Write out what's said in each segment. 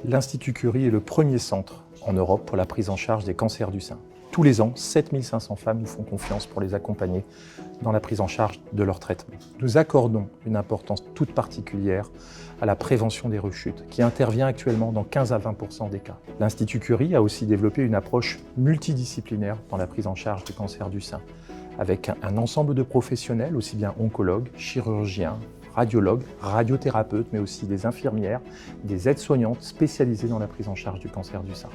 L'Institut Curie est le premier centre en Europe pour la prise en charge des cancers du sein. Tous les ans, 7500 femmes nous font confiance pour les accompagner dans la prise en charge de leur traitement. Nous accordons une importance toute particulière à la prévention des rechutes, qui intervient actuellement dans 15 à 20% des cas. L'Institut Curie a aussi développé une approche multidisciplinaire dans la prise en charge du cancer du sein, avec un ensemble de professionnels, aussi bien oncologues, chirurgiens, radiologues, radiothérapeutes, mais aussi des infirmières, des aides-soignantes spécialisées dans la prise en charge du cancer du sein.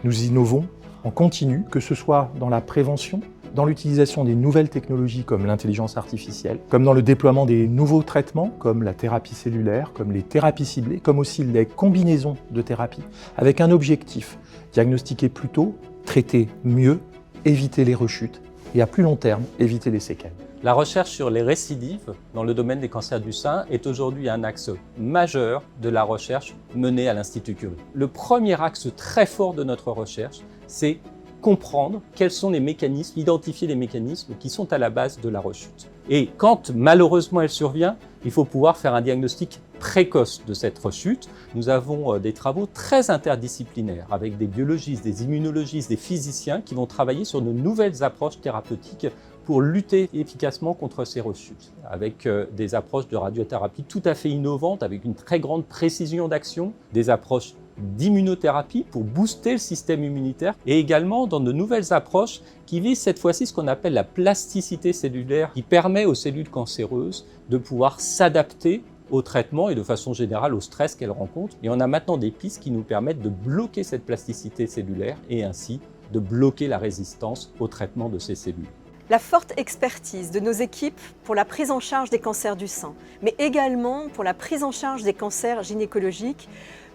Nous innovons en continu, que ce soit dans la prévention, dans l'utilisation des nouvelles technologies comme l'intelligence artificielle, comme dans le déploiement des nouveaux traitements comme la thérapie cellulaire, comme les thérapies ciblées, comme aussi les combinaisons de thérapies, avec un objectif, diagnostiquer plus tôt, traiter mieux, éviter les rechutes et à plus long terme, éviter les séquelles. La recherche sur les récidives dans le domaine des cancers du sein est aujourd'hui un axe majeur de la recherche menée à l'Institut Curie. Le premier axe très fort de notre recherche, c'est comprendre quels sont les mécanismes, identifier les mécanismes qui sont à la base de la rechute. Et quand malheureusement elle survient, il faut pouvoir faire un diagnostic précoce de cette rechute. Nous avons des travaux très interdisciplinaires avec des biologistes, des immunologistes, des physiciens qui vont travailler sur de nouvelles approches thérapeutiques pour lutter efficacement contre ces rechutes, avec des approches de radiothérapie tout à fait innovantes, avec une très grande précision d'action, des approches d'immunothérapie pour booster le système immunitaire et également dans de nouvelles approches qui visent cette fois-ci ce qu'on appelle la plasticité cellulaire, qui permet aux cellules cancéreuses de pouvoir s'adapter au traitement et de façon générale au stress qu'elles rencontrent. Et on a maintenant des pistes qui nous permettent de bloquer cette plasticité cellulaire et ainsi de bloquer la résistance au traitement de ces cellules. La forte expertise de nos équipes pour la prise en charge des cancers du sein, mais également pour la prise en charge des cancers gynécologiques,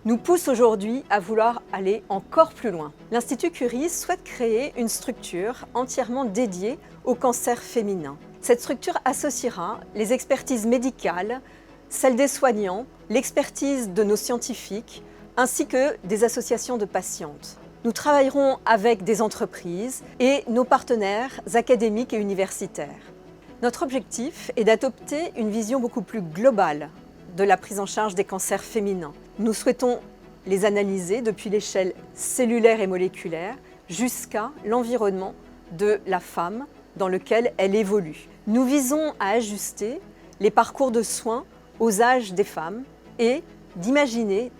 nous pousse aujourd'hui à vouloir aller encore plus loin. L'Institut Curie souhaite créer une structure entièrement dédiée au cancer féminin. Cette structure associera les expertises médicales, celles des soignants, l'expertise de nos scientifiques, ainsi que des associations de patientes. Nous travaillerons avec des entreprises et nos partenaires académiques et universitaires. Notre objectif est d'adopter une vision beaucoup plus globale de la prise en charge des cancers féminins. Nous souhaitons les analyser depuis l'échelle cellulaire et moléculaire jusqu'à l'environnement de la femme dans lequel elle évolue. Nous visons à ajuster les parcours de soins aux âges des femmes et d'imaginer,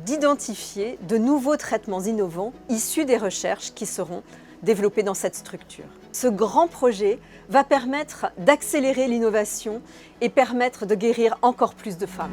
d'identifier de nouveaux traitements innovants issus des recherches qui seront développées dans cette structure. Ce grand projet va permettre d'accélérer l'innovation et permettre de guérir encore plus de femmes.